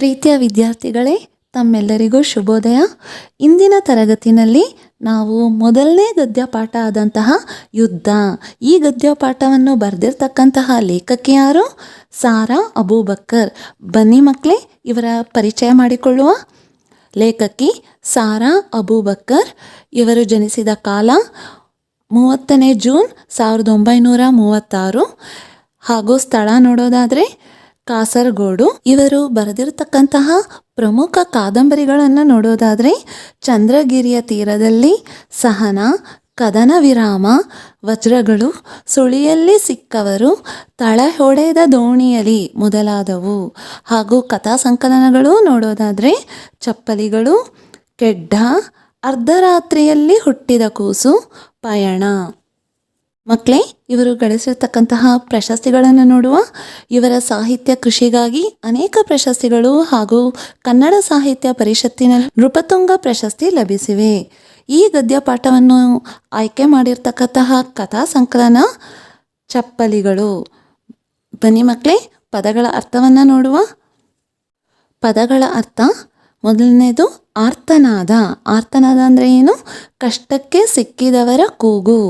ಪ್ರೀತಿಯ ವಿದ್ಯಾರ್ಥಿಗಳೇ, ತಮ್ಮೆಲ್ಲರಿಗೂ ಶುಭೋದಯ. ಇಂದಿನ ತರಗತಿನಲ್ಲಿ ನಾವು ಮೊದಲನೇ ಗದ್ಯಪಾಠ ಆದಂತಹ ಯುದ್ಧ, ಈ ಗದ್ಯಪಾಠವನ್ನು ಬರೆದಿರ್ತಕ್ಕಂತಹ ಲೇಖಕಿ ಯಾರು? ಸಾರಾ ಅಬೂಬಕ್ಕರ್. ಬನ್ನಿ ಮಕ್ಕಳೇ, ಇವರ ಪರಿಚಯ ಮಾಡಿಕೊಳ್ಳುವ. ಲೇಖಕಿ ಸಾರಾ ಅಬೂಬಕ್ಕರ್. ಇವರು ಜನಿಸಿದ ಕಾಲ 30ನೇ ಜೂನ್ 1936 ಹಾಗೂ ಸ್ಥಳ ನೋಡೋದಾದರೆ ಕಾಸರಗೋಡು. ಇವರು ಬರೆದಿರತಕ್ಕಂತಹ ಪ್ರಮುಖ ಕಾದಂಬರಿಗಳನ್ನು ನೋಡೋದಾದರೆ ಚಂದ್ರಗಿರಿಯ ತೀರದಲ್ಲಿ, ಸಹನ, ಕದನ ವಿರಾಮ, ವಜ್ರಗಳು, ಸುಳಿಯಲ್ಲಿ ಸಿಕ್ಕವರು, ತಳ ಹೊಡೆದ ದೋಣಿಯಲಿ ಮೊದಲಾದವು. ಹಾಗೂ ಕಥಾ ಸಂಕಲನಗಳು ನೋಡೋದಾದರೆ ಚಪ್ಪಲಿಗಳು, ಕೆಡ್ಡ, ಅರ್ಧರಾತ್ರಿಯಲ್ಲಿ ಹುಟ್ಟಿದ ಕೂಸು, ಪಯಣ. ಮಕ್ಕಳೇ, ಇವರು ಗಳಿಸಿರ್ತಕ್ಕಂತಹ ಪ್ರಶಸ್ತಿಗಳನ್ನು ನೋಡುವ. ಇವರ ಸಾಹಿತ್ಯ ಕೃಷಿಗಾಗಿ ಅನೇಕ ಪ್ರಶಸ್ತಿಗಳು ಹಾಗೂ ಕನ್ನಡ ಸಾಹಿತ್ಯ ಪರಿಷತ್ತಿನಲ್ಲಿ ನೃಪತುಂಗ ಪ್ರಶಸ್ತಿ ಲಭಿಸಿವೆ. ಈ ಗದ್ಯಪಾಠವನ್ನು ಆಯ್ಕೆ ಮಾಡಿರ್ತಕ್ಕಂತಹ ಕಥಾ ಸಂಕಲನ ಚಪ್ಪಲಿಗಳು. ಬನ್ನಿ ಮಕ್ಕಳೇ, ಪದಗಳ ಅರ್ಥವನ್ನು ನೋಡುವ. ಪದಗಳ ಅರ್ಥ: ಮೊದಲನೇದು ಆರ್ತನಾದ. ಆರ್ತನಾದ ಅಂದರೆ ಏನು? ಕಷ್ಟಕ್ಕೆ ಸಿಕ್ಕಿದವರ ಕೂಗು.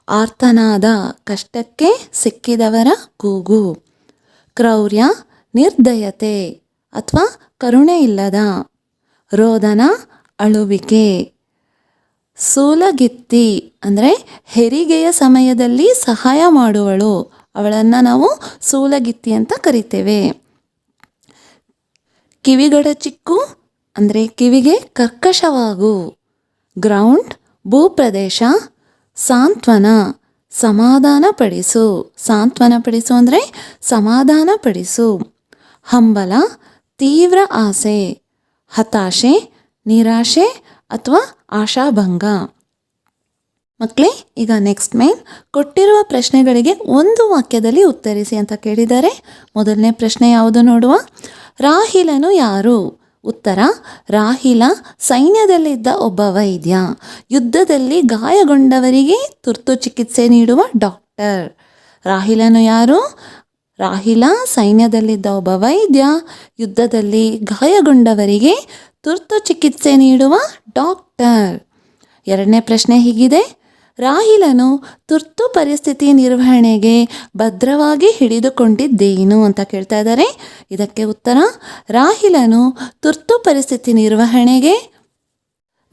ಆರ್ತನಾದ, ಕಷ್ಟಕ್ಕೆ ಸಿಕ್ಕಿದವರ ಕೂಗು. ಕ್ರೌರ್ಯ, ನಿರ್ದಯತೆ ಅಥವಾ ಕರುಣೆ ಇಲ್ಲದ. ರೋದನ, ಅಳುವಿಕೆ. ಸೂಲಗಿತ್ತಿ ಅಂದರೆ ಹೆರಿಗೆಯ ಸಮಯದಲ್ಲಿ ಸಹಾಯ ಮಾಡುವಳು, ಅವಳನ್ನು ನಾವು ಸೂಲಗಿತ್ತಿ ಅಂತ ಕರಿತೇವೆ. ಕಿವಿಗಡಚಿಕ್ಕು ಅಂದರೆ ಕಿವಿಗೆ ಕರ್ಕಶವಾಗು. ಗ್ರೌಂಡ್, ಭೂಪ್ರದೇಶ. ಸಾಂತ್ವನ, ಸಮಾಧಾನಪಡಿಸು. ಸಾಂತ್ವನಪಡಿಸು ಅಂದರೆ ಸಮಾಧಾನಪಡಿಸು. ಹಂಬಲ, ತೀವ್ರ ಆಸೆ. ಹತಾಶೆ, ನಿರಾಶೆ ಅಥವಾ ಆಶಾಭಂಗ. ಮಕ್ಕಳೇ, ಈಗ ನೆಕ್ಸ್ಟ್ ಮೇನ್ ಕೊಟ್ಟಿರುವ ಪ್ರಶ್ನೆಗಳಿಗೆ ಒಂದು ವಾಕ್ಯದಲ್ಲಿ ಉತ್ತರಿಸಿ ಅಂತ ಕೇಳಿದ್ದಾರೆ. ಮೊದಲನೇ ಪ್ರಶ್ನೆ ಯಾವುದು ನೋಡುವ. ರಾಹಿಲನು ಯಾರು? ಉತ್ತರ: ರಾಹಿಲ ಸೈನ್ಯದಲ್ಲಿದ್ದ ಒಬ್ಬ ವೈದ್ಯ, ಯುದ್ಧದಲ್ಲಿ ಗಾಯಗೊಂಡವರಿಗೆ ತುರ್ತು ಚಿಕಿತ್ಸೆ ನೀಡುವ ಡಾಕ್ಟರ್. ರಾಹಿಲನು ಯಾರು? ರಾಹಿಲ ಸೈನ್ಯದಲ್ಲಿದ್ದ ಒಬ್ಬ ವೈದ್ಯ, ಯುದ್ಧದಲ್ಲಿ ಗಾಯಗೊಂಡವರಿಗೆ ತುರ್ತು ಚಿಕಿತ್ಸೆ ನೀಡುವ ಡಾಕ್ಟರ್. ಎರಡನೇ ಪ್ರಶ್ನೆ ಹೀಗಿದೆ: ರಾಹಿಲನು ತುರ್ತು ಪರಿಸ್ಥಿತಿ ನಿರ್ವಹಣೆಗೆ ಭದ್ರವಾಗಿ ಹಿಡಿದುಕೊಂಡಿದ್ದೇನು ಅಂತ ಕೇಳ್ತಾ ಇದ್ದಾರೆ. ಇದಕ್ಕೆ ಉತ್ತರ: ರಾಹಿಲನು ತುರ್ತು ಪರಿಸ್ಥಿತಿ ನಿರ್ವಹಣೆಗೆ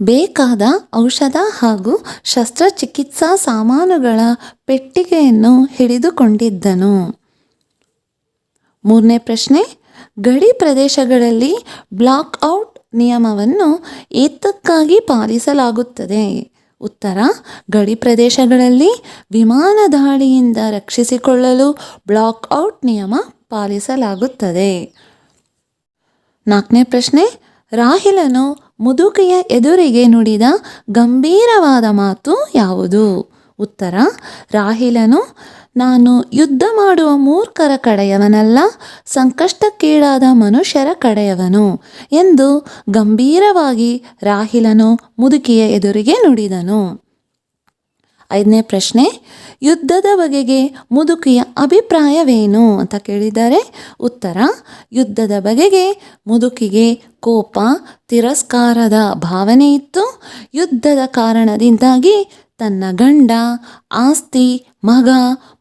ಬೇಕಾದ ಔಷಧ ಹಾಗೂ ಶಸ್ತ್ರಚಿಕಿತ್ಸಾ ಸಾಮಾನುಗಳ ಪೆಟ್ಟಿಗೆಯನ್ನು ಹಿಡಿದುಕೊಂಡಿದ್ದನು. ಮೂರನೇ ಪ್ರಶ್ನೆ: ಗಡಿ ಪ್ರದೇಶಗಳಲ್ಲಿ ಬ್ಲಾಕ್ಔಟ್ ನಿಯಮವನ್ನು ಏತಕ್ಕಾಗಿ ಪಾಲಿಸಲಾಗುತ್ತದೆ? ಉತ್ತರ: ಗಡಿ ಪ್ರದೇಶಗಳಲ್ಲಿ ವಿಮಾನ ದಾಳಿಯಿಂದ ರಕ್ಷಿಸಿಕೊಳ್ಳಲು ಬ್ಲಾಕ್ಔಟ್ ನಿಯಮ ಪಾಲಿಸಲಾಗುತ್ತದೆ. ನಾಲ್ಕನೇ ಪ್ರಶ್ನೆ: ರಾಹಿಲನು ಮುದುಕಿಯ ಎದುರಿಗೆ ನುಡಿದ ಗಂಭೀರವಾದ ಮಾತು ಯಾವುದು? ಉತ್ತರ: ರಾಹಿಲನು ನಾನು ಯುದ್ಧ ಮಾಡುವ ಮೂರ್ಖರ ಕಡೆಯವನಲ್ಲ, ಸಂಕಷ್ಟಕ್ಕೀಡಾದ ಮನುಷ್ಯರ ಕಡೆಯವನು ಎಂದು ಗಂಭೀರವಾಗಿ ರಾಹಿಲನು ಮುದುಕಿಯ ಎದುರಿಗೆ ನುಡಿದನು. ಐದನೇ ಪ್ರಶ್ನೆ: ಯುದ್ಧದ ಬಗೆಗೆ ಮುದುಕಿಯ ಅಭಿಪ್ರಾಯವೇನು ಅಂತ ಕೇಳಿದ್ದಾರೆ. ಉತ್ತರ: ಯುದ್ಧದ ಬಗೆಗೆ ಮುದುಕಿಗೆ ಕೋಪ, ತಿರಸ್ಕಾರದ ಭಾವನೆ ಇತ್ತು. ಯುದ್ಧದ ಕಾರಣದಿಂದಾಗಿ ತನ್ನ ಗಂಡ, ಆಸ್ತಿ, ಮಗ,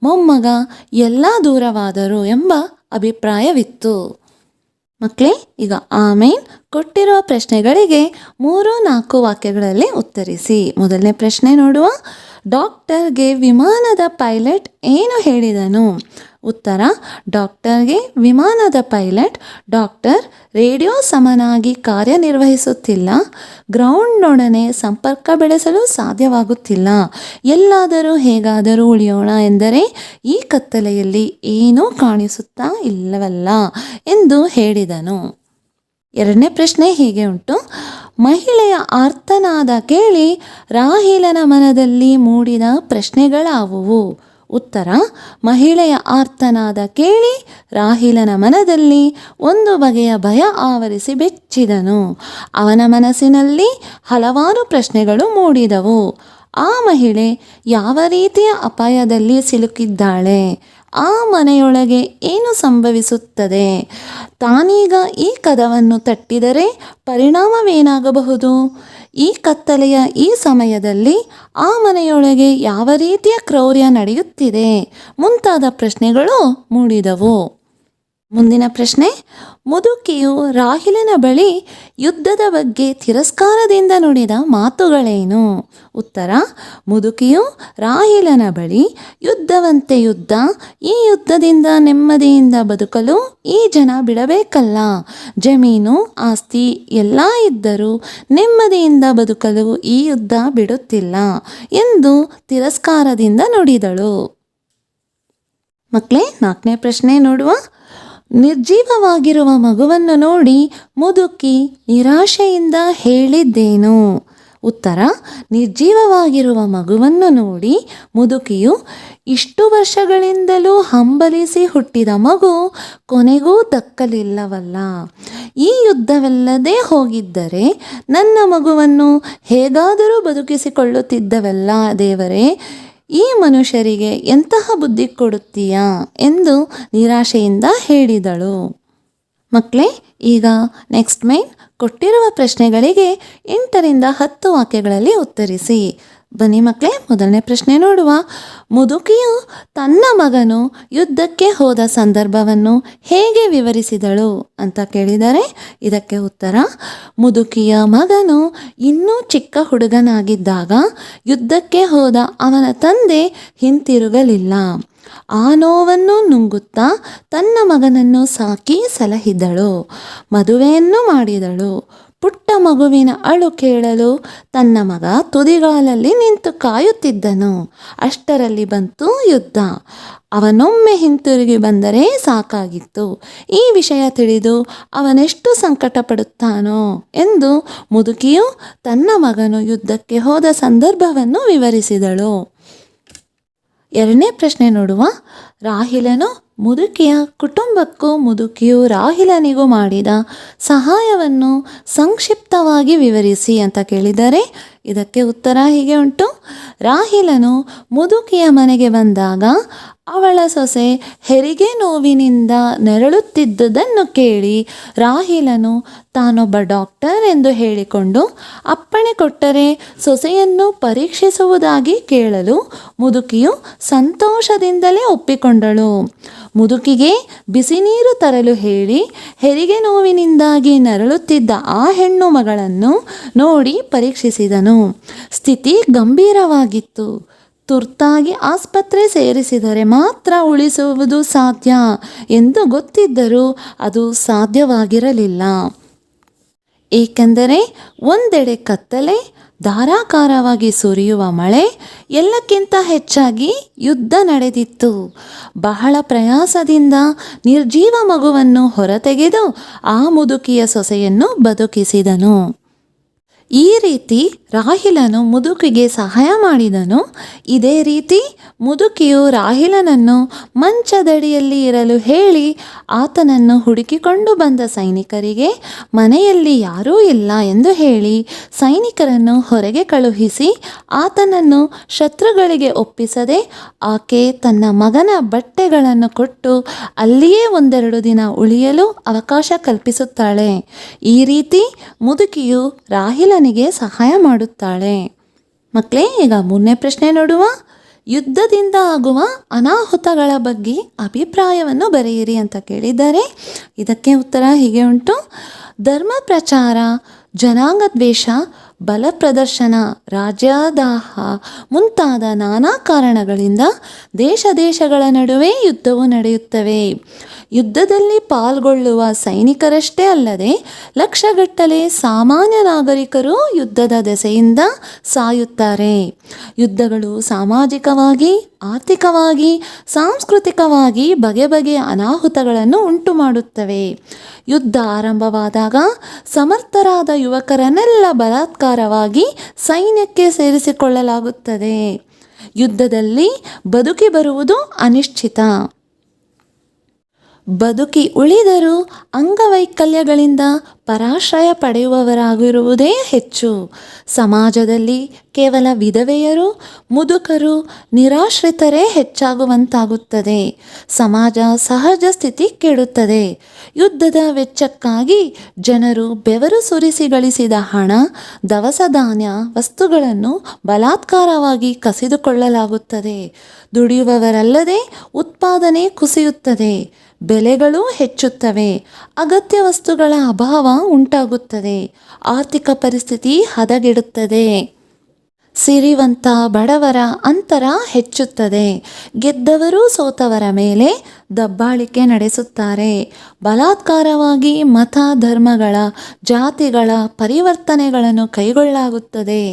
ಮೊಮ್ಮಗ ಎಲ್ಲ ದೂರವಾದರು ಎಂಬ ಅಭಿಪ್ರಾಯವಿತ್ತು. ಮಕ್ಕಳೇ, ಈಗ ಆಮೇನ್ ಕೊಟ್ಟಿರುವ ಪ್ರಶ್ನೆಗಳಿಗೆ 3-4 ವಾಕ್ಯಗಳಲ್ಲಿ ಉತ್ತರಿಸಿ. ಮೊದಲನೇ ಪ್ರಶ್ನೆ ನೋಡುವ. ಡಾಕ್ಟರ್ಗೆ ವಿಮಾನದ ಪೈಲಟ್ ಏನು ಹೇಳಿದನು? ಉತ್ತರ: ಡಾಕ್ಟರ್ಗೆ ವಿಮಾನದ ಪೈಲಟ್, ಡಾಕ್ಟರ್ ರೇಡಿಯೋ ಸಮನಾಗಿ ಕಾರ್ಯನಿರ್ವಹಿಸುತ್ತಿಲ್ಲ, ಗ್ರೌಂಡ್ನೊಡನೆ ಸಂಪರ್ಕ ಬೆಳೆಸಲು ಸಾಧ್ಯವಾಗುತ್ತಿಲ್ಲ, ಎಲ್ಲಾದರೂ ಹೇಗಾದರೂ ಉಳಿಯೋಣ ಎಂದರೆ ಈ ಕತ್ತಲೆಯಲ್ಲಿ ಏನೂ ಕಾಣಿಸುತ್ತಾ ಇಲ್ಲವಲ್ಲ ಎಂದು ಹೇಳಿದನು. ಎರಡನೇ ಪ್ರಶ್ನೆ ಹೀಗೆ ಉಂಟು: ಮಹಿಳೆಯ ಆರ್ತನಾದ ಕೇಳಿ ರಾಹಿಲನ ಮನದಲ್ಲಿ ಮೂಡಿದ ಪ್ರಶ್ನೆಗಳಾವುವು? ಉತ್ತರ: ಮಹಿಳೆಯ ಆರ್ತನಾದ ಕೇಳಿ ರಾಹಿಲನ ಮನದಲ್ಲಿ ಒಂದು ಬಗೆಯ ಭಯ ಆವರಿಸಿ ಬೆಚ್ಚಿದನು. ಅವನ ಮನಸ್ಸಿನಲ್ಲಿ ಹಲವಾರು ಪ್ರಶ್ನೆಗಳು ಮೂಡಿದವು. ಆ ಮಹಿಳೆ ಯಾವ ರೀತಿಯ ಅಪಾಯದಲ್ಲಿ ಸಿಲುಕಿದ್ದಾಳೆ? ಆ ಮನೆಯೊಳಗೆ ಏನು ಸಂಭವಿಸುತ್ತದೆ? ತಾನೀಗ ಈ ಕದವನ್ನು ತಟ್ಟಿದರೆ ಪರಿಣಾಮವೇನಾಗಬಹುದು? ಈ ಕತ್ತಲೆಯ ಈ ಸಮಯದಲ್ಲಿ ಆ ಮನೆಯೊಳಗೆ ಯಾವ ರೀತಿಯ ಕ್ರೌರ್ಯ ನಡೆಯುತ್ತಿದೆ? ಮುಂತಾದ ಪ್ರಶ್ನೆಗಳು ಮೂಡಿದವು. ಮುಂದಿನ ಪ್ರಶ್ನೆ, ಮುದುಕಿಯು ರಾಹಿಲನ ಬಳಿ ಯುದ್ಧದ ಬಗ್ಗೆ ತಿರಸ್ಕಾರದಿಂದ ನುಡಿದ ಮಾತುಗಳೇನು? ಉತ್ತರ: ಮುದುಕಿಯು ರಾಹಿಲನ ಬಳಿ, ಯುದ್ಧವಂತೆ ಯುದ್ಧ, ಈ ಯುದ್ಧದಿಂದ ನೆಮ್ಮದಿಯಿಂದ ಬದುಕಲು ಈ ಜನ ಬಿಡಬೇಕಲ್ಲ, ಜಮೀನು ಆಸ್ತಿ ಎಲ್ಲ ಇದ್ದರೂ ನೆಮ್ಮದಿಯಿಂದ ಬದುಕಲು ಈ ಯುದ್ಧ ಬಿಡುತ್ತಿಲ್ಲ ಎಂದು ತಿರಸ್ಕಾರದಿಂದ ನುಡಿದಳು. ಮಕ್ಕಳೇ, 4ನೇ ಪ್ರಶ್ನೆ ನೋಡುವ. ನಿರ್ಜೀವವಾಗಿರುವ ಮಗುವನ್ನು ನೋಡಿ ಮುದುಕಿ ನಿರಾಶೆಯಿಂದ ಹೇಳಿದ್ದೇನು? ಉತ್ತರ: ನಿರ್ಜೀವವಾಗಿರುವ ಮಗುವನ್ನು ನೋಡಿ ಮುದುಕಿಯು, ಇಷ್ಟು ವರ್ಷಗಳಿಂದಲೂ ಹಂಬಲಿಸಿ ಹುಟ್ಟಿದ ಮಗು ಕೊನೆಗೂ ದಕ್ಕಲಿಲ್ಲವಲ್ಲ, ಈ ಯುದ್ಧವಿಲ್ಲದೆ ಹೋಗಿದ್ದರೆ ನನ್ನ ಮಗುವನ್ನು ಹೇಗಾದರೂ ಬದುಕಿಸಿಕೊಳ್ಳುತ್ತಿದ್ದವಲ್ಲ ದೇವರೇ, ಈ ಮನುಷ್ಯರಿಗೆ ಎಂತಹ ಬುದ್ಧಿ ಕೊಡುತ್ತೀಯಾ ಎಂದು ನಿರಾಶೆಯಿಂದ ಹೇಳಿದಳು. ಮಕ್ಕಳೇ, ಈಗ ನೆಕ್ಸ್ಟ್ ಮೈನ್ ಕೊಟ್ಟಿರುವ ಪ್ರಶ್ನೆಗಳಿಗೆ 8ರಿಂದ 10 ವಾಕ್ಯಗಳಲ್ಲಿ ಉತ್ತರಿಸಿ. ಬನ್ನಿ ಮಕ್ಕಳೇ, ಮೊದಲನೇ ಪ್ರಶ್ನೆ ನೋಡುವ. ಮುದುಕಿಯು ತನ್ನ ಮಗನು ಯುದ್ಧಕ್ಕೆ ಹೋದ ಸಂದರ್ಭವನ್ನು ಹೇಗೆ ವಿವರಿಸಿದಳು ಅಂತ ಕೇಳಿದರೆ ಇದಕ್ಕೆ ಉತ್ತರ: ಮುದುಕಿಯ ಮಗನು ಇನ್ನೂ ಚಿಕ್ಕ ಹುಡುಗನಾಗಿದ್ದಾಗ ಯುದ್ಧಕ್ಕೆ ಹೋದ ಅವನ ತಂದೆ ಹಿಂತಿರುಗಲಿಲ್ಲ. ಆ ನೋವನ್ನು ನುಂಗುತ್ತಾ ತನ್ನ ಮಗನನ್ನು ಸಾಕಿ ಸಲಹಿದಳು, ಮದುವೆಯನ್ನು ಮಾಡಿದಳು. ಪುಟ್ಟ ಮಗುವಿನ ಅಳು ಕೇಳಲು ತನ್ನ ಮಗ ತುದಿಗಾಲಲ್ಲಿ ನಿಂತು ಕಾಯುತ್ತಿದ್ದನು. ಅಷ್ಟರಲ್ಲಿ ಬಂತು ಯುದ್ಧ. ಅವನೊಮ್ಮೆ ಹಿಂತಿರುಗಿ ಬಂದರೆ ಸಾಕಾಗಿತ್ತು. ಈ ವಿಷಯ ತಿಳಿದು ಅವನೆಷ್ಟು ಸಂಕಟ ಪಡುತ್ತಾನೋ ಎಂದು ಮುದುಕಿಯು ತನ್ನ ಮಗನು ಯುದ್ಧಕ್ಕೆ ಹೋದ ಸಂದರ್ಭವನ್ನು ವಿವರಿಸಿದಳು. 2ನೇ ಪ್ರಶ್ನೆ ನೋಡುವ. ರಾಹಿಲನು ಮುದುಕಿಯ ಕುಟುಂಬಕ್ಕೂ ಮುದುಕಿಯು ರಾಹಿಲನಿಗೂ ಮಾಡಿದ ಸಹಾಯವನ್ನು ಸಂಕ್ಷಿಪ್ತವಾಗಿ ವಿವರಿಸಿ ಅಂತ ಕೇಳಿದರೆ ಇದಕ್ಕೆ ಉತ್ತರ ಹೀಗೆ ಉಂಟು. ರಾಹಿಲನು ಮುದುಕಿಯ ಮನೆಗೆ ಬಂದಾಗ ಅವಳ ಸೊಸೆ ಹೆರಿಗೆ ನೋವಿನಿಂದ ನೆರಳುತ್ತಿದ್ದುದನ್ನು ಕೇಳಿ ರಾಹಿಲನು ತಾನೊಬ್ಬ ಡಾಕ್ಟರ್ ಎಂದು ಹೇಳಿಕೊಂಡು ಅಪ್ಪಣೆ ಕೊಟ್ಟರೆ ಸೊಸೆಯನ್ನು ಪರೀಕ್ಷಿಸುವುದಾಗಿ ಕೇಳಲು ಮುದುಕಿಯು ಸಂತೋಷದಿಂದಲೇ ಒಪ್ಪಿಕೊಂಡಳು. ಮುದುಕಿಗೆ ಬಿಸಿ ನೀರು ತರಲು ಹೇಳಿ ಹೆರಿಗೆ ನೋವಿನಿಂದಾಗಿ ನರಳುತ್ತಿದ್ದ ಆ ಹೆಣ್ಣು ಮಗಳನ್ನು ನೋಡಿ ಪರೀಕ್ಷಿಸಿದನು. ಸ್ಥಿತಿ ಗಂಭೀರವಾಗಿತ್ತು. ತುರ್ತಾಗಿ ಆಸ್ಪತ್ರೆ ಸೇರಿಸಿದರೆ ಮಾತ್ರ ಉಳಿಸುವುದು ಸಾಧ್ಯ ಎಂದು ಗೊತ್ತಿದ್ದರೂ ಅದು ಸಾಧ್ಯವಾಗಿರಲಿಲ್ಲ. ಏಕೆಂದರೆ ಒಂದೆಡೆ ಕತ್ತಲೆ, ಧಾರಾಕಾರವಾಗಿ ಸುರಿಯುವ ಮಳೆ, ಎಲ್ಲಕ್ಕಿಂತ ಹೆಚ್ಚಾಗಿ ಯುದ್ಧ ನಡೆದಿತ್ತು. ಬಹಳ ಪ್ರಯಾಸದಿಂದ ನಿರ್ಜೀವ ಮಗುವನ್ನು ಹೊರತೆಗೆದು ಆ ಮುದುಕಿಯ ಸೊಸೆಯನ್ನು ಬದುಕಿಸಿದನು. ಈ ರೀತಿ ರಾಹಿಲನು ಮುದುಕಿಗೆ ಸಹಾಯ ಮಾಡಿದನು. ಇದೇ ರೀತಿ ಮುದುಕಿಯು ರಾಹಿಲನನ್ನು ಮಂಚದಡಿಯಲ್ಲಿ ಇರಲು ಹೇಳಿ ಆತನನ್ನು ಹುಡುಕಿಕೊಂಡು ಬಂದ ಸೈನಿಕರಿಗೆ ಮನೆಯಲ್ಲಿ ಯಾರೂ ಇಲ್ಲ ಎಂದು ಹೇಳಿ ಸೈನಿಕರನ್ನು ಹೊರಗೆ ಕಳುಹಿಸಿ ಆತನನ್ನು ಶತ್ರುಗಳಿಗೆ ಒಪ್ಪಿಸದೆ ಆಕೆ ತನ್ನ ಮಗನ ಬಟ್ಟೆಗಳನ್ನು ಕೊಟ್ಟು ಅಲ್ಲಿಯೇ 1-2 ದಿನ ಉಳಿಯಲು ಅವಕಾಶ ಕಲ್ಪಿಸುತ್ತಾಳೆ. ಈ ರೀತಿ ಮುದುಕಿಯು ರಾಹಿಲನಿಗೆ ಸಹಾಯ ಮಾಡುತ್ತಾಳೆ. ಮಕ್ಕಳೇ, ಈಗ 3ನೇ ಪ್ರಶ್ನೆ ನೋಡುವ. ಯುದ್ಧದಿಂದ ಆಗುವ ಅನಾಹುತಗಳ ಬಗ್ಗೆ ಅಭಿಪ್ರಾಯವನ್ನು ಬರೆಯಿರಿ ಅಂತ ಕೇಳಿದ್ದಾರೆ. ಇದಕ್ಕೆ ಉತ್ತರ ಹೀಗೆ ಉಂಟು. ಧರ್ಮ ಪ್ರಚಾರ, ಜನಾಂಗ ದ್ವೇಷ, ಬಲ ಪ್ರದರ್ಶನ, ರಾಜ್ಯದಾಹ ಮುಂತಾದ ನಾನಾ ಕಾರಣಗಳಿಂದ ದೇಶಗಳ ನಡುವೆ ಯುದ್ಧವು ನಡೆಯುತ್ತವೆ. ಯುದ್ಧದಲ್ಲಿ ಪಾಲ್ಗೊಳ್ಳುವ ಸೈನಿಕರಷ್ಟೇ ಅಲ್ಲದೆ ಲಕ್ಷಗಟ್ಟಲೆ ಸಾಮಾನ್ಯ ನಾಗರಿಕರು ಯುದ್ಧದ ದೆಸೆಯಿಂದ ಸಾಯುತ್ತಾರೆ. ಯುದ್ಧಗಳು ಸಾಮಾಜಿಕವಾಗಿ, ಆರ್ಥಿಕವಾಗಿ, ಸಾಂಸ್ಕೃತಿಕವಾಗಿ ಬಗೆ ಬಗೆಯ ಅನಾಹುತಗಳನ್ನು ಉಂಟು ಮಾಡುತ್ತವೆ. ಯುದ್ಧ ಆರಂಭವಾದಾಗ ಸಮರ್ಥರಾದ ಯುವಕರನ್ನೆಲ್ಲ ಬಲಾತ್ಕಾರವಾಗಿ ಸೈನ್ಯಕ್ಕೆ ಸೇರಿಸಿಕೊಳ್ಳಲಾಗುತ್ತದೆ. ಯುದ್ಧದಲ್ಲಿ ಬದುಕಿ ಬರುವುದು ಅನಿಶ್ಚಿತ. ಬದುಕಿ ಉಳಿದರೂ ಅಂಗವೈಕಲ್ಯಗಳಿಂದ ಪರಾಶ್ರಯ ಪಡೆಯುವವರಾಗಿರುವುದೇ ಹೆಚ್ಚು. ಸಮಾಜದಲ್ಲಿ ಕೇವಲ ವಿಧವೆಯರು, ಮುದುಕರು, ನಿರಾಶ್ರಿತರೇ ಹೆಚ್ಚಾಗುವಂತಾಗುತ್ತದೆ. ಸಮಾಜ ಸಹಜ ಸ್ಥಿತಿ ಕೆಡುತ್ತದೆ. ಯುದ್ಧದ ವೆಚ್ಚಕ್ಕಾಗಿ ಜನರು ಬೆವರು ಸುರಿಸಿ ಗಳಿಸಿದ ಹಣ, ದವಸ ಧಾನ್ಯ ವಸ್ತುಗಳನ್ನು ಬಲಾತ್ಕಾರವಾಗಿ ಕಸಿದುಕೊಳ್ಳಲಾಗುತ್ತದೆ. ದುಡಿಯುವವರಲ್ಲದೆ ಉತ್ಪಾದನೆ ಕುಸಿಯುತ್ತದೆ. ಬೆಲೆಗಳು ಹೆಚ್ಚುತ್ತವೆ. ಅಗತ್ಯ ವಸ್ತುಗಳ ಅಭಾವ ಉಂಟಾಗುತ್ತದೆ. ಆರ್ಥಿಕ ಪರಿಸ್ಥಿತಿ ಹದಗೆಡುತ್ತದೆ. ಸಿರಿವಂತ ಬಡವರ ಅಂತರ ಹೆಚ್ಚುತ್ತದೆ. ಗೆದ್ದವರು ಸೋತವರ ಮೇಲೆ ದಬ್ಬಾಳಿಕೆ ನಡೆಸುತ್ತಾರೆ. ಬಲಾತ್ಕಾರವಾಗಿ ಮತ, ಧರ್ಮಗಳ, ಜಾತಿಗಳ ಪರಿವರ್ತನೆಗಳನ್ನು ಕೈಗೊಳ್ಳಲಾಗುತ್ತದೆ.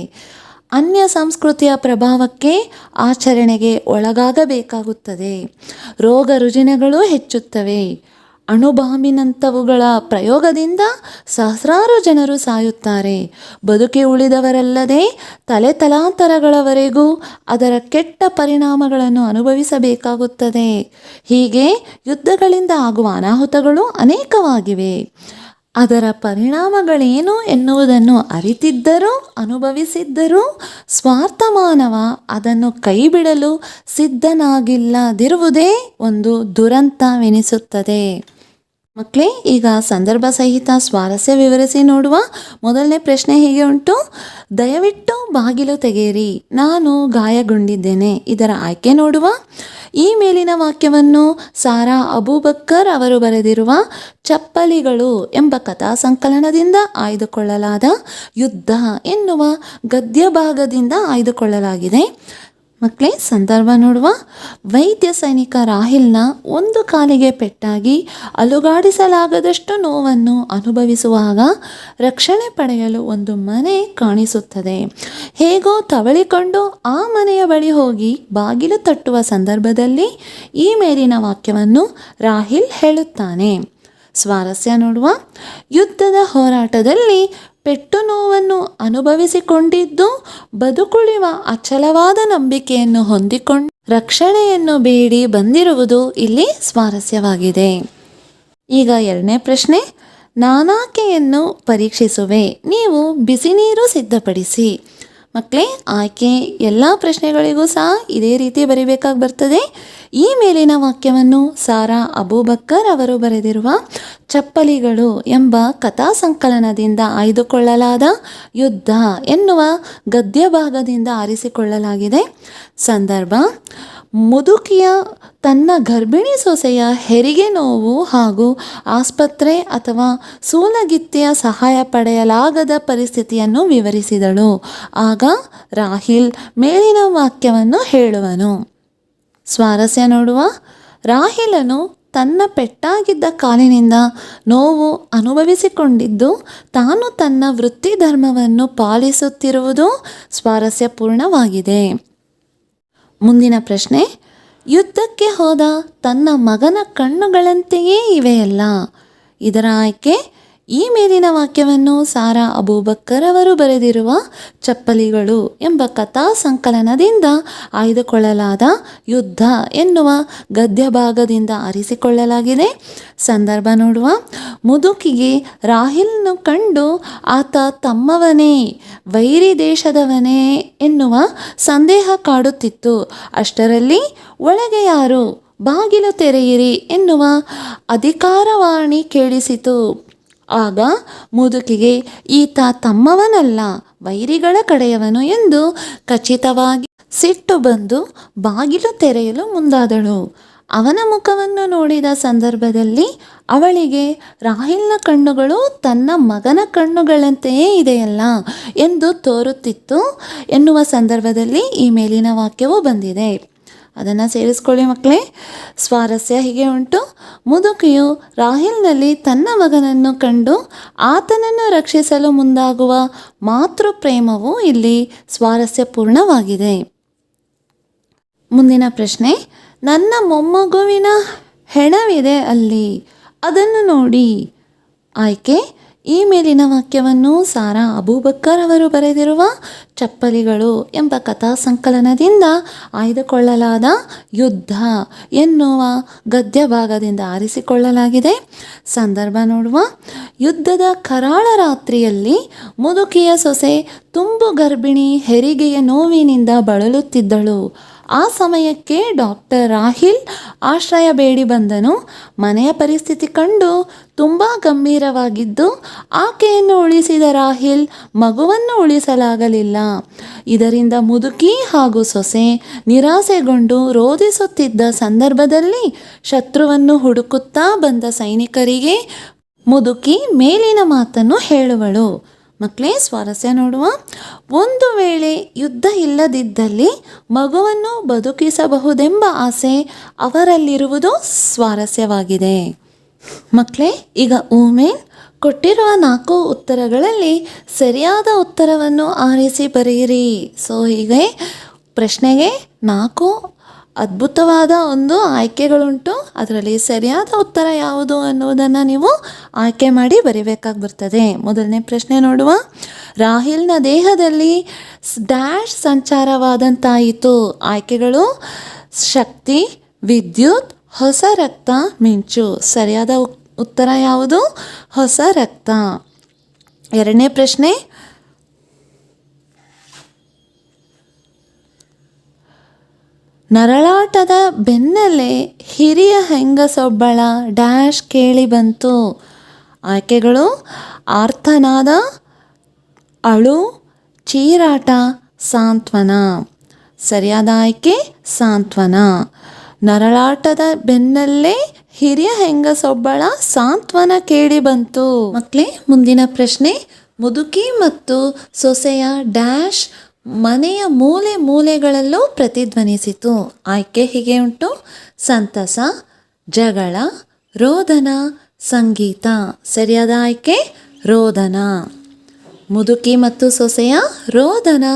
ಅನ್ಯ ಸಂಸ್ಕೃತಿಯ ಪ್ರಭಾವಕ್ಕೆ ಆಚರಣೆಗೆ ಒಳಗಾಗಬೇಕಾಗುತ್ತದೆ. ರೋಗ ರುಜಿನಗಳು ಹೆಚ್ಚುತ್ತವೆ. ಅಣುಬಾಂಬಿನಂಥವುಗಳ ಪ್ರಯೋಗದಿಂದ ಸಹಸ್ರಾರು ಜನರು ಸಾಯುತ್ತಾರೆ. ಬದುಕಿ ಉಳಿದವರಲ್ಲದೆ ತಲೆತಲಾಂತರಗಳವರೆಗೂ ಅದರ ಕೆಟ್ಟ ಪರಿಣಾಮಗಳನ್ನು ಅನುಭವಿಸಬೇಕಾಗುತ್ತದೆ. ಹೀಗೆ ಯುದ್ಧಗಳಿಂದ ಆಗುವ ಅನಾಹುತಗಳು ಅನೇಕವಾಗಿವೆ. ಅದರ ಪರಿಣಾಮಗಳೇನು ಎನ್ನುವುದನ್ನು ಅರಿತಿದ್ದರೂ ಅನುಭವಿಸಿದ್ದರೂ ಸ್ವಾರ್ಥ ಮಾನವ ಅದನ್ನು ಕೈಬಿಡಲು ಸಿದ್ಧನಾಗಿಲ್ಲದಿರುವುದೇ ಒಂದು ದುರಂತವೆನಿಸುತ್ತದೆ. ಮಕ್ಕಳೇ, ಈಗ ಸಂದರ್ಭ ಸಹಿತ ಸ್ವಾರಸ್ಯ ವಿವರಿಸಿ ನೋಡುವ. ಮೊದಲನೇ ಪ್ರಶ್ನೆ ಹೀಗೆ ಉಂಟು: ದಯವಿಟ್ಟು ಬಾಗಿಲು ತೆಗೆಯಿರಿ, ನಾನು ಗಾಯಗೊಂಡಿದ್ದೇನೆ. ಇದರ ಆಯ್ಕೆ ನೋಡುವ. ಈ ಮೇಲಿನ ವಾಕ್ಯವನ್ನು ಸಾರಾ ಅಬೂಬಕ್ಕರ್ ಅವರು ಬರೆದಿರುವ ಚಪ್ಪಲಿಗಳು ಎಂಬ ಕಥಾ ಸಂಕಲನದಿಂದ ಆಯ್ದುಕೊಳ್ಳಲಾದ ಯುದ್ಧ ಎನ್ನುವ ಗದ್ಯ ಭಾಗದಿಂದ ಆಯ್ದುಕೊಳ್ಳಲಾಗಿದೆ. ಮಕ್ಕಳೇ, ಸಂದರ್ಭ ನೋಡುವ. ವೈದ್ಯ ಸೈನಿಕ ರಾಹಿಲ್ನ ಒಂದು ಕಾಲಿಗೆ ಪೆಟ್ಟಾಗಿ ಅಲುಗಾಡಿಸಲಾಗದಷ್ಟು ನೋವನ್ನು ಅನುಭವಿಸುವಾಗ ರಕ್ಷಣೆ ಪಡೆಯಲು ಒಂದು ಮನೆ ಕಾಣಿಸುತ್ತದೆ. ಹೇಗೋ ತವಳಿಕೊಂಡು ಆ ಮನೆಯ ಬಳಿ ಹೋಗಿ ಬಾಗಿಲು ತಟ್ಟುವ ಸಂದರ್ಭದಲ್ಲಿ ಈ ಮೇಲಿನ ವಾಕ್ಯವನ್ನು ರಾಹಿಲ್ ಹೇಳುತ್ತಾನೆ. ಸ್ವಾರಸ್ಯ ನೋಡುವ. ಯುದ್ಧದ ಹೋರಾಟದಲ್ಲಿ ಪೆಟ್ಟು ನೋವನ್ನು ಅನುಭವಿಸಿಕೊಂಡಿದ್ದು ಬದುಕುಳಿಯುವ ಅಚಲವಾದ ನಂಬಿಕೆಯನ್ನು ಹೊಂದಿಕೊಂಡು ರಕ್ಷಣೆಯನ್ನು ಬೇಡಿ ಬಂದಿರುವುದು ಇಲ್ಲಿ ಸ್ವಾರಸ್ಯವಾಗಿದೆ. ಈಗ ಎರಡನೇ ಪ್ರಶ್ನೆ: ನಾನಾಕೆಯನ್ನು ಪರೀಕ್ಷಿಸುವೆ, ನೀವು ಬಿಸಿ ನೀರು ಸಿದ್ಧಪಡಿಸಿ. ಮಕ್ಕಳೇ, ಆಯ್ಕೆ ಎಲ್ಲ ಪ್ರಶ್ನೆಗಳಿಗೂ ಸಹ ಇದೇ ರೀತಿ ಬರಿಬೇಕಾಗಿ ಬರ್ತದೆ. ಈ ಮೇಲಿನ ವಾಕ್ಯವನ್ನು ಸಾರಾ ಅಬೂಬಕ್ಕರ್ ಅವರು ಬರೆದಿರುವ ಚಪ್ಪಲಿಗಳು ಎಂಬ ಕಥಾ ಸಂಕಲನದಿಂದ ಆಯ್ದುಕೊಳ್ಳಲಾದ ಯುದ್ಧ ಎನ್ನುವ ಗದ್ಯ ಭಾಗದಿಂದ ಆರಿಸಿಕೊಳ್ಳಲಾಗಿದೆ. ಸಂದರ್ಭ: ಮುದುಕಿಯ ತನ್ನ ಗರ್ಭಿಣಿ ಸೊಸೆಯ ಹೆರಿಗೆ ನೋವು ಹಾಗೂ ಆಸ್ಪತ್ರೆ ಅಥವಾ ಸೂಲಗಿತ್ತಿಯ ಸಹಾಯ ಪಡೆಯಲಾಗದ ಪರಿಸ್ಥಿತಿಯನ್ನು ವಿವರಿಸಿದಳು. ಆಗ ರಾಹಿಲ್ ಮೇಲಿನ ವಾಕ್ಯವನ್ನು ಹೇಳುವನು. ಸ್ವಾರಸ್ಯ ನೋಡುವ. ರಾಹಿಲನು ತನ್ನ ಪೆಟ್ಟಾಗಿದ್ದ ಕಾಲಿನಿಂದ ನೋವು ಅನುಭವಿಸಿಕೊಂಡಿದ್ದು ತಾನು ತನ್ನ ವೃತ್ತಿ ಧರ್ಮವನ್ನು ಪಾಲಿಸುತ್ತಿರುವುದು ಸ್ವಾರಸ್ಯಪೂರ್ಣವಾಗಿದೆ. ಮುಂದಿನ ಪ್ರಶ್ನೆ: ಯುದ್ಧಕ್ಕೆ ಹೋದ ತನ್ನ ಮಗನ ಕಣ್ಣುಗಳಂತೆಯೇ ಇವೆಯಲ್ಲ. ಇದರ ಆಯ್ಕೆ ಈ ಮೇಲಿನ ವಾಕ್ಯವನ್ನು ಸಾರಾ ಅಬೂಬಕ್ಕರ್ ಅವರು ಬರೆದಿರುವ ಚಪ್ಪಲಿಗಳು ಎಂಬ ಕಥಾ ಸಂಕಲನದಿಂದ ಆಯ್ದುಕೊಳ್ಳಲಾದ ಯುದ್ಧ ಎನ್ನುವ ಗದ್ಯ ಭಾಗದಿಂದ ಆರಿಸಿಕೊಳ್ಳಲಾಗಿದೆ. ಸಂದರ್ಭ ನೋಡುವ. ಮುದುಕಿಗೆ ರಾಹಿಲ್ನು ಕಂಡು ಆತ ತಮ್ಮವನೇ, ವೈರಿ ದೇಶದವನೇ ಎನ್ನುವ ಸಂದೇಹ ಕಾಡುತ್ತಿತ್ತು. ಅಷ್ಟರಲ್ಲಿ ಒಳಗೆ ಯಾರು, ಬಾಗಿಲು ತೆರೆಯಿರಿ ಎನ್ನುವ ಅಧಿಕಾರವಾಣಿ ಕೇಳಿಸಿತು. ಆಗ ಮುದುಕಿಗೆ ಈತ ತಮ್ಮವನಲ್ಲ, ವೈರಿಗಳ ಕಡೆಯವನು ಎಂದು ಖಚಿತವಾಗಿ ಸಿಟ್ಟು ಬಂದು ಬಾಗಿಲು ತೆರೆಯಲು ಮುಂದಾದಳು. ಅವನ ಮುಖವನ್ನು ನೋಡಿದ ಸಂದರ್ಭದಲ್ಲಿ ಅವಳಿಗೆ ರಾಹಿಲ್ನ ಕಣ್ಣುಗಳು ತನ್ನ ಮಗನ ಕಣ್ಣುಗಳಂತೆಯೇ ಇದೆಯಲ್ಲ ಎಂದು ತೋರುತ್ತಿತ್ತು ಎನ್ನುವ ಸಂದರ್ಭದಲ್ಲಿ ಈ ಮೇಲಿನ ವಾಕ್ಯವು ಬಂದಿದೆ. ಅದನ್ನು ಸೇರಿಸ್ಕೊಳ್ಳಿ ಮಕ್ಕಳೇ. ಸ್ವಾರಸ್ಯ ಹೀಗೆ ಉಂಟು: ಮುದುಕಿಯು ರಾಹಿಲ್ನಲ್ಲಿ ತನ್ನ ಮಗನನ್ನು ಕಂಡು ಆತನನ್ನು ರಕ್ಷಿಸಲು ಮುಂದಾಗುವ ಮಾತೃ ಪ್ರೇಮವು ಇಲ್ಲಿ ಸ್ವಾರಸ್ಯಪೂರ್ಣವಾಗಿದೆ. ಮುಂದಿನ ಪ್ರಶ್ನೆ: ನನ್ನ ಮೊಮ್ಮಗುವಿನ ಹೆಣವಿದೆ ಅಲ್ಲಿ, ಅದನ್ನು ನೋಡಿ. ಆಯ್ಕೆ ಈ ಮೇಲಿನ ವಾಕ್ಯವನ್ನು ಸಾರಾ ಅಬೂಬಕ್ಕರ್ ಅವರು ಬರೆದಿರುವ ಚಪ್ಪಲಿಗಳು ಎಂಬ ಕಥಾ ಸಂಕಲನದಿಂದ ಆಯ್ದುಕೊಳ್ಳಲಾದ ಯುದ್ಧ ಎನ್ನುವ ಗದ್ಯ ಭಾಗದಿಂದ ಆರಿಸಿಕೊಳ್ಳಲಾಗಿದೆ. ಸಂದರ್ಭ ನೋಡುವ. ಯುದ್ಧದ ಕರಾಳ ರಾತ್ರಿಯಲ್ಲಿ ಮುದುಕಿಯ ಸೊಸೆ ತುಂಬು ಗರ್ಭಿಣಿ ಹೆರಿಗೆಯ ನೋವಿನಿಂದ ಬಳಲುತ್ತಿದ್ದಳು. ಆ ಸಮಯಕ್ಕೆ ಡಾಕ್ಟರ್ ರಾಹಿಲ್ ಆಶ್ರಯ ಬೇಡಿ ಬಂದನು. ಮನೆಯ ಪರಿಸ್ಥಿತಿ ಕಂಡು ತುಂಬ ಗಂಭೀರವಾಗಿದ್ದು ಆಕೆಯನ್ನು ಉಳಿಸಿದ ರಾಹಿಲ್ ಮಗುವನ್ನು ಉಳಿಸಲಾಗಲಿಲ್ಲ. ಇದರಿಂದ ಮುದುಕಿ ಹಾಗೂ ಸೊಸೆ ನಿರಾಸೆಗೊಂಡು ರೋಧಿಸುತ್ತಿದ್ದ ಸಂದರ್ಭದಲ್ಲಿ ಶತ್ರುವನ್ನು ಹುಡುಕುತ್ತಾ ಬಂದ ಸೈನಿಕರಿಗೆ ಮುದುಕಿ ಮೇಲಿನ ಮಾತನ್ನು ಹೇಳುವಳು. ಮಕ್ಕಳೇ, ಸ್ವಾರಸ್ಯ ನೋಡುವ. ಒಂದು ವೇಳೆ ಯುದ್ಧ ಇಲ್ಲದಿದ್ದಲ್ಲಿ ಮಗುವನ್ನು ಬದುಕಿಸಬಹುದೆಂಬ ಆಸೆ ಅವರಲ್ಲಿರುವುದು ಸ್ವಾರಸ್ಯವಾಗಿದೆ. ಮಕ್ಕಳೇ, ಈಗ ಊಮೇನ್ ಕೊಟ್ಟಿರುವ 4 ಉತ್ತರಗಳಲ್ಲಿ ಸರಿಯಾದ ಉತ್ತರವನ್ನು ಆರಿಸಿ ಬರೆಯಿರಿ. ಸೊ ಹೀಗೆ ಪ್ರಶ್ನೆಗೆ 4 ಅದ್ಭುತವಾದ ಒಂದು ಆಯ್ಕೆಗಳುಂಟು. ಅದರಲ್ಲಿ ಸರಿಯಾದ ಉತ್ತರ ಯಾವುದು ಅನ್ನುವುದನ್ನು ನೀವು ಆಯ್ಕೆ ಮಾಡಿ ಬರೀಬೇಕಾಗಿ ಬರ್ತದೆ. ಮೊದಲನೇ ಪ್ರಶ್ನೆ ನೋಡುವ. ರಾಹಿಲ್ನ ದೇಹದಲ್ಲಿ ಡ್ಯಾಶ್ ಸಂಚಾರವಾದಂತಾಯಿತು. ಆಯ್ಕೆಗಳು ಶಕ್ತಿ, ವಿದ್ಯುತ್, ಹೊಸ ರಕ್ತ, ಮಿಂಚು. ಸರಿಯಾದ ಉತ್ತರ ಯಾವುದು? ಹೊಸ ರಕ್ತ. ಎರಡನೇ ಪ್ರಶ್ನೆ. ನರಳಾಟದ ಬೆನ್ನಲ್ಲೇ ಹಿರಿಯ ಹೆಂಗಸೊಬ್ಬಳ ಡ್ಯಾಶ್ ಕೇಳಿ ಬಂತು. ಆಯ್ಕೆಗಳು ಆರ್ತನಾದ, ಅಳು, ಚೀರಾಟ, ಸಾಂತ್ವನ. ಸರಿಯಾದ ಆಯ್ಕೆ ಸಾಂತ್ವನ. ನರಳಾಟದ ಬೆನ್ನಲ್ಲೇ ಹಿರಿಯ ಹೆಂಗಸೊಬ್ಬಳ ಸಾಂತ್ವನ ಕೇಳಿ ಬಂತು. ಮಕ್ಕಳೇ, ಮುಂದಿನ ಪ್ರಶ್ನೆ. ಮುದುಕಿ ಮತ್ತು ಸೊಸೆಯ ಡ್ಯಾಶ್ ಮನೆಯ ಮೂಲೆ ಮೂಲೆಗಳಲ್ಲೂ ಪ್ರತಿಧ್ವನಿಸಿತು. ಆಯ್ಕೆ ಹೀಗೆ ಉಂಟು: ಸಂತಸ, ಜಗಳ, ರೋದನ, ಸಂಗೀತ. ಸರಿಯಾದ ಆಯ್ಕೆ ರೋದನ. ಮುದುಕಿ ಮತ್ತು ಸೊಸೆಯ ರೋದನ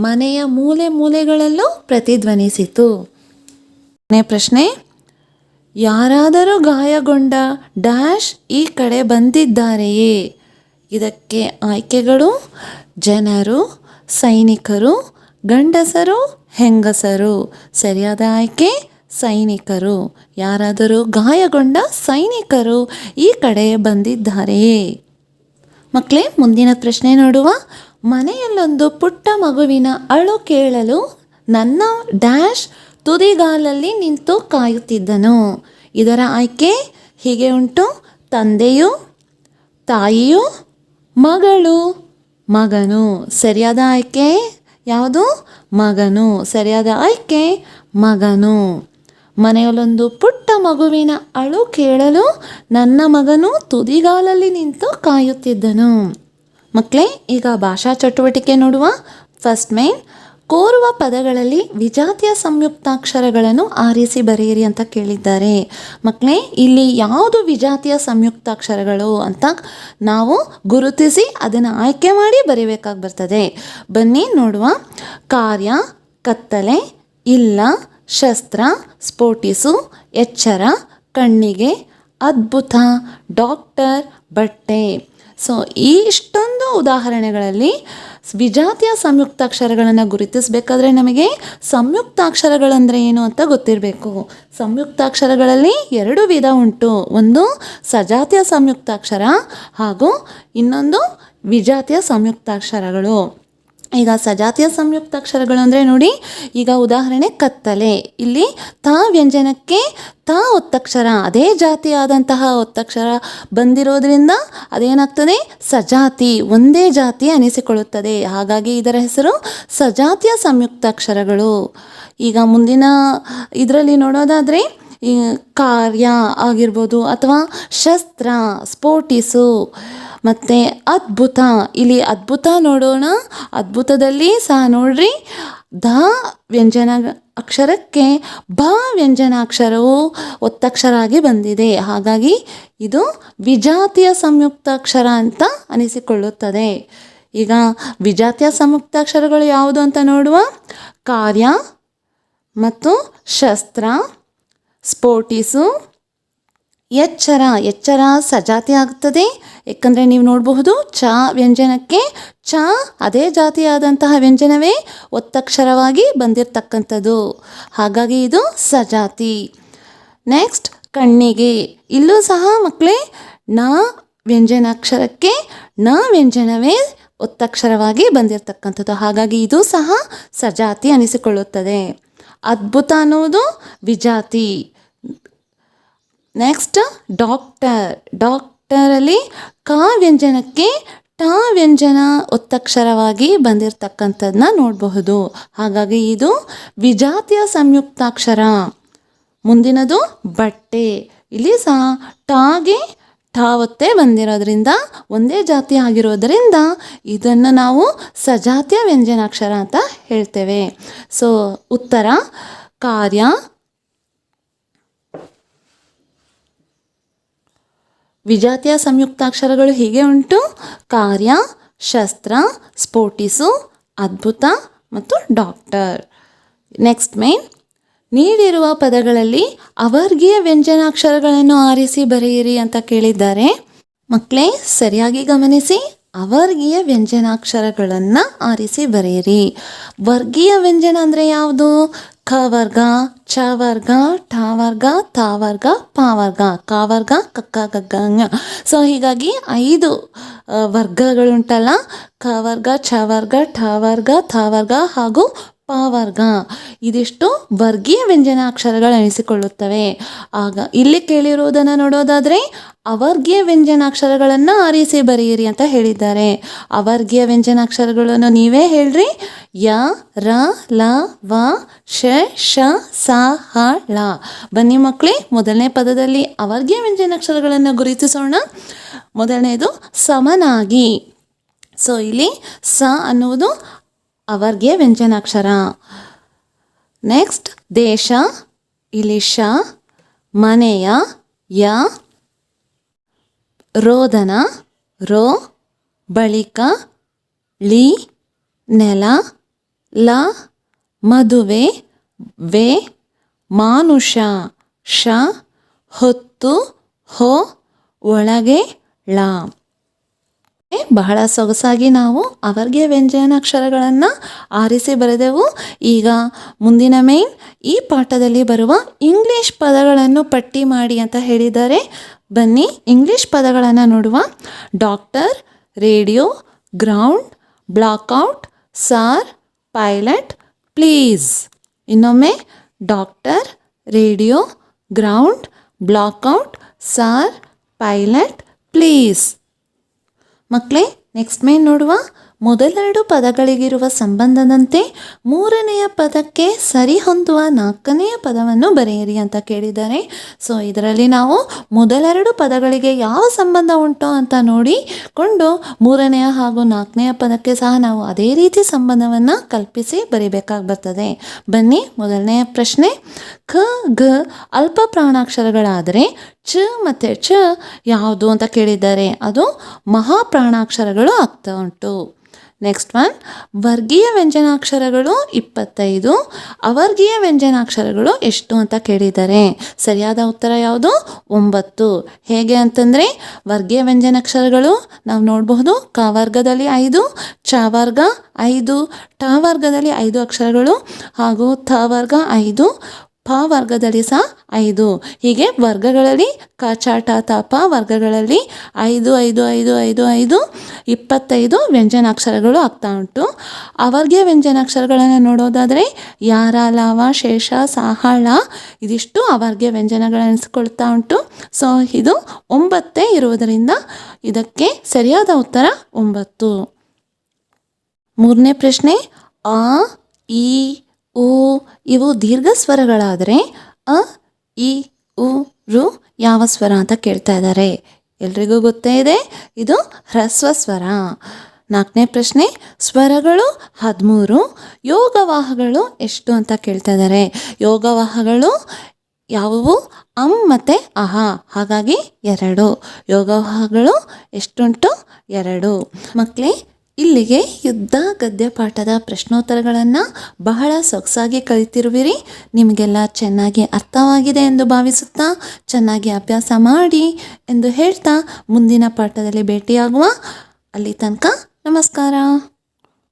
ಮನೆಯ ಮೂಲೆ ಮೂಲೆಗಳಲ್ಲೂ ಪ್ರತಿಧ್ವನಿಸಿತು. ಪ್ರಶ್ನೆ. ಯಾರಾದರೂ ಗಾಯಗೊಂಡ ಡ್ಯಾಶ್ ಈ ಕಡೆ ಬಂದಿದ್ದಾರೆಯೇ? ಇದಕ್ಕೆ ಆಯ್ಕೆಗಳು ಜನರು, ಸೈನಿಕರು, ಗಂಡಸರು, ಹೆಂಗಸರು. ಸರಿಯಾದ ಆಯ್ಕೆ ಸೈನಿಕರು. ಯಾರಾದರೂ ಗಾಯಗೊಂಡ ಸೈನಿಕರು ಈ ಕಡೆ ಬಂದಿದ್ದಾರೆಯೇ? ಮಕ್ಕಳೇ, ಮುಂದಿನ ಪ್ರಶ್ನೆ ನೋಡುವ. ಮನೆಯಲ್ಲೊಂದು ಪುಟ್ಟ ಮಗುವಿನ ಅಳು ಕೇಳಲು ನನ್ನ ಡ್ಯಾಶ್ ತುದಿಗಾಲಲ್ಲಿ ನಿಂತು ಕಾಯುತ್ತಿದ್ದನು. ಇದರ ಆಯ್ಕೆ ಹೀಗೆ ಉಂಟು: ತಂದೆಯು, ತಾಯಿಯು, ಮಗಳು, ಮಗನು. ಸರಿಯಾದ ಆಯ್ಕೆ ಯಾವುದು? ಮಗನು. ಸರಿಯಾದ ಆಯ್ಕೆ ಮಗನು. ಮನೆಯಲ್ಲೊಂದು ಪುಟ್ಟ ಮಗುವಿನ ಅಳು ಕೇಳಲು ನನ್ನ ಮಗನು ತುದಿಗಾಲಲ್ಲಿ ನಿಂತು ಕಾಯುತ್ತಿದ್ದನು. ಮಕ್ಕಳೇ, ಈಗ ಭಾಷಾ ಚಟುವಟಿಕೆ ನೋಡುವ. First main. ಕೋರುವ ಪದಗಳಲ್ಲಿ ವಿಜಾತಿಯ ಸಂಯುಕ್ತಾಕ್ಷರಗಳನ್ನು ಆರಿಸಿ ಬರೆಯಿರಿ ಅಂತ ಕೇಳಿದ್ದಾರೆ. ಮಕ್ಕಳೇ, ಇಲ್ಲಿ ಯಾವುದು ವಿಜಾತಿಯ ಸಂಯುಕ್ತಾಕ್ಷರಗಳು ಅಂತ ನಾವು ಗುರುತಿಸಿ ಅದನ್ನು ಆಯ್ಕೆ ಮಾಡಿ ಬರೀಬೇಕಾಗಿ ಬರ್ತದೆ. ಬನ್ನಿ ನೋಡುವ. ಕಾರ್ಯ, ಕತ್ತಲೆ, ಇಲ್ಲ, ಶಸ್ತ್ರ, ಸ್ಫೋಟಿಸು, ಎಚ್ಚರ, ಕಣ್ಣಿಗೆ, ಅದ್ಭುತ, ಡಾಕ್ಟರ್, ಬಟ್ಟೆ. ಸೊ ಈ ಇಷ್ಟೊಂದು ಉದಾಹರಣೆಗಳಲ್ಲಿ ವಿಜಾತಿಯ ಸಂಯುಕ್ತಾಕ್ಷರಗಳನ್ನು ಗುರುತಿಸಬೇಕಾದ್ರೆ ನಮಗೆ ಸಂಯುಕ್ತಾಕ್ಷರಗಳಂದರೆ ಏನು ಅಂತ ಗೊತ್ತಿರಬೇಕು. ಸಂಯುಕ್ತಾಕ್ಷರಗಳಲ್ಲಿ 2 ವಿಧ ಉಂಟು. ಒಂದು ಸಜಾತಿಯ ಸಂಯುಕ್ತಾಕ್ಷರ ಹಾಗೂ ಇನ್ನೊಂದು ವಿಜಾತಿಯ ಸಂಯುಕ್ತಾಕ್ಷರಗಳು. ಈಗ ಸಜಾತಿಯ ಸಂಯುಕ್ತಾಕ್ಷರಗಳು ಅಂದರೆ ನೋಡಿ, ಈಗ ಉದಾಹರಣೆ ಕತ್ತಲೆ. ಇಲ್ಲಿ ತ ವ್ಯಂಜನಕ್ಕೆ ತ ಒತ್ತಕ್ಷರ, ಅದೇ ಜಾತಿಯಾದಂತಹ ಒತ್ತಕ್ಷರ ಬಂದಿರೋದ್ರಿಂದ ಅದೇನಾಗ್ತದೆ? ಸಜಾತಿ, ಒಂದೇ ಜಾತಿ ಅನಿಸಿಕೊಳ್ಳುತ್ತದೆ. ಹಾಗಾಗಿ ಇದರ ಹೆಸರು ಸಜಾತಿಯ ಸಂಯುಕ್ತಾಕ್ಷರಗಳು. ಈಗ ಮುಂದಿನ ಇದರಲ್ಲಿ ನೋಡೋದಾದರೆ ಈ ಕಾರ್ಯ ಆಗಿರ್ಬೋದು, ಅಥವಾ ಶಸ್ತ್ರ, ಸ್ಫೋಟಿಸು, ಮತ್ತು ಅದ್ಭುತ. ಇಲ್ಲಿ ಅದ್ಭುತ ನೋಡೋಣ. ಅದ್ಭುತದಲ್ಲಿ ಸಹ ನೋಡ್ರಿ, ಧ ವ್ಯಂಜನ ಅಕ್ಷರಕ್ಕೆ ಭ ವ್ಯಂಜನಾಕ್ಷರವು ಒತ್ತಕ್ಷರ ಆಗಿ ಬಂದಿದೆ. ಹಾಗಾಗಿ ಇದು ವಿಜಾತಿಯ ಸಂಯುಕ್ತಾಕ್ಷರ ಅಂತ ಅನಿಸಿಕೊಳ್ಳುತ್ತದೆ. ಈಗ ವಿಜಾತಿಯ ಸಂಯುಕ್ತಾಕ್ಷರಗಳು ಯಾವುದು ಅಂತ ನೋಡುವ. ಕಾರ್ಯ ಮತ್ತು ಶಸ್ತ್ರ, ಸ್ಫೋಟಿಸು, ಎಚ್ಚರ, ಎಚ್ಚರ ಸಜಾತಿ ಆಗ್ತದೆ. ಏಕೆಂದರೆ ನೀವು ನೋಡಬಹುದು ಚ ವ್ಯಂಜನಕ್ಕೆ ಚ ಅದೇ ಜಾತಿಯಾದಂತಹ ವ್ಯಂಜನವೇ ಒತ್ತಕ್ಷರವಾಗಿ ಬಂದಿರತಕ್ಕಂಥದ್ದು, ಹಾಗಾಗಿ ಇದು ಸಜಾತಿ. ನೆಕ್ಸ್ಟ್ ಕಣ್ಣಿಗೆ, ಇಲ್ಲೂ ಸಹ ಮಕ್ಕಳೇ ನ ವ್ಯಂಜನಾಕ್ಷರಕ್ಕೆ ನ ವ್ಯಂಜನವೇ ಒತ್ತಕ್ಷರವಾಗಿ ಬಂದಿರತಕ್ಕಂಥದ್ದು, ಹಾಗಾಗಿ ಇದು ಸಹ ಸಜಾತಿ ಅನಿಸಿಕೊಳ್ಳುತ್ತದೆ. ಅದ್ಭುತ ಅನ್ನುವುದು ವಿಜಾತಿ. ನೆಕ್ಸ್ಟ್ ಡಾಕ್ಟರ್, ಡಾಕ್ಟರಲ್ಲಿ ಕ ವ್ಯಂಜನಕ್ಕೆ ಟ ವ್ಯಂಜನ ಒತ್ತಕ್ಷರವಾಗಿ ಬಂದಿರತಕ್ಕಂಥದ್ದನ್ನ ನೋಡಬಹುದು, ಹಾಗಾಗಿ ಇದು ವಿಜಾತಿಯ ಸಂಯುಕ್ತಾಕ್ಷರ. ಮುಂದಿನದು ಬಟ್ಟೆ, ಇಲ್ಲಿ ಸಹ ಟಾಗೆ ಠ ಒತ್ತೇ ಬಂದಿರೋದ್ರಿಂದ ಒಂದೇ ಜಾತಿ ಆಗಿರೋದರಿಂದ ಇದನ್ನು ನಾವು ಸಜಾತಿಯ ವ್ಯಂಜನಾಕ್ಷರ ಅಂತ ಹೇಳ್ತೇವೆ. ಸೊ ಉತ್ತರ ಕಾರ್ಯ, ವಿಜಾತಿಯ ಸಂಯುಕ್ತಾಕ್ಷರಗಳು ಹೀಗೆ ಉಂಟು: ಕಾರ್ಯ, ಶಸ್ತ್ರ, ಸ್ಫೋಟಿಸು, ಅದ್ಭುತ ಮತ್ತು ಡಾಕ್ಟರ್. ನೆಕ್ಸ್ಟ್ ಮೇನ್, ನೀಡಿರುವ ಪದಗಳಲ್ಲಿ ಅವರ್ಗೀಯ ವ್ಯಂಜನಾಕ್ಷರಗಳನ್ನು ಆರಿಸಿ ಬರೆಯಿರಿ ಅಂತ ಕೇಳಿದ್ದಾರೆ. ಮಕ್ಕಳೇ ಸರಿಯಾಗಿ ಗಮನಿಸಿ, ಅವರ್ಗೀಯ ವ್ಯಂಜನಾಕ್ಷರಗಳನ್ನು ಆರಿಸಿ ಬರೆಯಿರಿ. ವರ್ಗೀಯ ವ್ಯಂಜನ ಅಂದರೆ ಯಾವುದು? ಖ ವರ್ಗ, ಚ ವರ್ಗ, ಠ ವರ್ಗ, ತ ವರ್ಗ, ಪ ವರ್ಗ, ಕ ವರ್ಗ, ಕಕ್ಕ ಗಗ್ಗ ಞ. ಸೊ ಹೀಗಾಗಿ 5 ವರ್ಗಗಳುಂಟಲ್ಲ, ಖ ವರ್ಗ, ಛ ವರ್ಗ, ಠ ವರ್ಗ, ಥ ವರ್ಗ ಹಾಗೂ ಪ ವರ್ಗ, ಇದಿಷ್ಟು ವರ್ಗೀಯ ವ್ಯಂಜನಾಕ್ಷರಗಳು ಎನಿಸಿಕೊಳ್ಳುತ್ತವೆ. ಆಗ ಇಲ್ಲಿ ಕೇಳಿರುವುದನ್ನು ನೋಡೋದಾದರೆ ಅವರ್ಗೀಯ ವ್ಯಂಜನಾಕ್ಷರಗಳನ್ನು ಆರಿಸಿ ಬರೆಯಿರಿ ಅಂತ ಹೇಳಿದ್ದಾರೆ. ಅವರ್ಗೀಯ ವ್ಯಂಜನಾಕ್ಷರಗಳನ್ನು ನೀವೇ ಹೇಳ್ರಿ. ಯ, ರ, ಲ, ವ, ಶ, ಶ, ಸ, ಹ, ಳ. ಬನ್ನಿ ಮಕ್ಕಳೇ, ಮೊದಲನೇ ಪದದಲ್ಲಿ ಅವರ್ಗೀಯ ವ್ಯಂಜನಾಕ್ಷರಗಳನ್ನು ಗುರುತಿಸೋಣ. ಮೊದಲನೇದು ಸಮನಾಗಿ. ಸೊ ಇಲ್ಲಿ ಸ ಅನ್ನುವುದು ಅವರ್ಗೀಯ ವ್ಯಂಜನಾಕ್ಷರ. ನೆಕ್ಸ್ಟ್ ದೇಶ, ಇಲ್ಲಿ ಶ, ಮನೆಯ ಯ, ರೋದನ ರೋ, ಬಳಿಕ ಳಿ, ನೆಲ ಲ, ಮದುವೆ ವೇ, ಮಾನುಷ ಶ, ಹೊತ್ತು ಹೊ, ಒಳಗೆ ಳ. ಬಹಳ ಸೊಗಸಾಗಿ ನಾವು ಅವರ್ಗೀಯ ವ್ಯಂಜನಾಕ್ಷರಗಳನ್ನು ಆರಿಸಿ ಬರೆದೆವು. ಈಗ ಮುಂದಿನ ಮೇನ್, ಈ ಪಾಠದಲ್ಲಿ ಬರುವ ಇಂಗ್ಲಿಷ್ ಪದಗಳನ್ನು ಪಟ್ಟಿ ಮಾಡಿ ಅಂತ ಹೇಳಿದ್ದಾರೆ. ಬನ್ನಿ ಇಂಗ್ಲಿಷ್ ಪದಗಳನ್ನು ನೋಡುವ. Doctor, radio, ground, blackout, sir, pilot, please. ಇನ್ನೊಮ್ಮೆ doctor, radio, ground, blackout, sir, pilot, please. ಮಕ್ಕಳೇ ನೆಕ್ಸ್ಟ್ ಮೇನ್ ನೋಡುವ. ಮೊದಲೆರಡು ಪದಗಳಿಗಿರುವ ಸಂಬಂಧದಂತೆ ಮೂರನೆಯ ಪದಕ್ಕೆ ಸರಿಹೊಂದುವ ನಾಲ್ಕನೆಯ ಪದವನ್ನು ಬರೆಯಿರಿ ಅಂತ ಕೇಳಿದ್ದಾರೆ. ಸೊ ಇದರಲ್ಲಿ ನಾವು ಮೊದಲೆರಡು ಪದಗಳಿಗೆ ಯಾವ ಸಂಬಂಧ ಉಂಟು ಅಂತ ನೋಡಿಕೊಂಡು ಮೂರನೆಯ ಹಾಗೂ ನಾಲ್ಕನೆಯ ಪದಕ್ಕೆ ಸಹ ನಾವು ಅದೇ ರೀತಿ ಸಂಬಂಧವನ್ನು ಕಲ್ಪಿಸಿ ಬರಿಬೇಕಾಗಿ ಬರ್ತದೆ. ಬನ್ನಿ ಮೊದಲನೆಯ ಪ್ರಶ್ನೆ. ಖ ಗ ಅಲ್ಪ ಪ್ರಾಣಾಕ್ಷರಗಳಾದರೆ ಚ ಮತ್ತು ಚ ಯಾವುದು ಅಂತ ಕೇಳಿದ್ದಾರೆ. ಅದು ಮಹಾಪ್ರಾಣಾಕ್ಷರಗಳು ಆಗ್ತಾ ಉಂಟು. ನೆಕ್ಸ್ಟ್ ಒನ್, ವರ್ಗೀಯ ವ್ಯಂಜನಾಕ್ಷರಗಳು 25, ಅವರ್ಗೀಯ ವ್ಯಂಜನಾಕ್ಷರಗಳು ಎಷ್ಟು ಅಂತ ಕೇಳಿದ್ದಾರೆ. ಸರಿಯಾದ ಉತ್ತರ ಯಾವುದು? 9. ಹೇಗೆ ಅಂತಂದರೆ ವರ್ಗೀಯ ವ್ಯಂಜನಾಕ್ಷರಗಳು ನಾವು ನೋಡಬಹುದು. ಕ ವರ್ಗದಲ್ಲಿ 5, ಚ ವರ್ಗ 5, ಟ ವರ್ಗದಲ್ಲಿ 5 ಅಕ್ಷರಗಳು ಹಾಗೂ ಥ ವರ್ಗ 5, ಪ ವರ್ಗದಲ್ಲಿ ಸಹ 5. ಹೀಗೆ ವರ್ಗಗಳಲ್ಲಿ ಕ, ಚ, ಟ, ತ, ಪ ವರ್ಗಗಳಲ್ಲಿ 5 5 5 5 5 25 ವ್ಯಂಜನಾಕ್ಷರಗಳು ಆಗ್ತಾ ಉಂಟು. ಅವರ್ಗೀಯ ವ್ಯಂಜನಾಕ್ಷರಗಳನ್ನು ನೋಡೋದಾದರೆ ಯಾರ, ಲಾವ, ಶೇಷ, ಸಾಹಳ ಇದಿಷ್ಟು ಅವರ್ಗೀಯ ವ್ಯಂಜನಗಳೆನಿಸಿಕೊಳ್ತಾ ಉಂಟು. ಸೊ ಇದು 9 ಇರುವುದರಿಂದ ಇದಕ್ಕೆ ಸರಿಯಾದ ಉತ್ತರ 9. ಮೂರನೇ ಪ್ರಶ್ನೆ. ಆ, ಈ, ಉ ಇವು ದೀರ್ಘ ಸ್ವರಗಳಾದರೆ ಅ, ಇ, ಉ, ರು ಯಾವ ಸ್ವರ ಅಂತ ಕೇಳ್ತಾ ಇದ್ದಾರೆ. ಎಲ್ರಿಗೂ ಗೊತ್ತೇ ಇದೆ, ಇದು ಹ್ರಸ್ವ ಸ್ವರ. ನಾಲ್ಕನೇ ಪ್ರಶ್ನೆ. ಸ್ವರಗಳು 13, ಯೋಗವಾಹಗಳು ಎಷ್ಟು ಅಂತ ಕೇಳ್ತಾ ಇದ್ದಾರೆ. ಯೋಗವಾಹಗಳು ಯಾವುವು? ಅಂ ಮತ್ತು ಅಹ, ಹಾಗಾಗಿ 2. ಯೋಗವಾಹಗಳು ಎಷ್ಟುಂಟು? 2. ಮಕ್ಕಳೇ ಇಲ್ಲಿಗೆ ಯುದ್ಧ ಗದ್ಯ ಪಾಠದ ಪ್ರಶ್ನೋತ್ತರಗಳನ್ನು ಬಹಳ ಸೊಗಸಾಗಿ ಕಲಿತಿರುವಿರಿ. ನಿಮಗೆಲ್ಲ ಚೆನ್ನಾಗಿ ಅರ್ಥವಾಗಿದೆ ಎಂದು ಭಾವಿಸುತ್ತಾ ಚೆನ್ನಾಗಿ ಅಭ್ಯಾಸ ಮಾಡಿ ಎಂದು ಹೇಳ್ತಾ ಮುಂದಿನ ಪಾಠದಲ್ಲಿ ಭೇಟಿಯಾಗುವ. ಅಲ್ಲಿ ತನಕ ನಮಸ್ಕಾರ.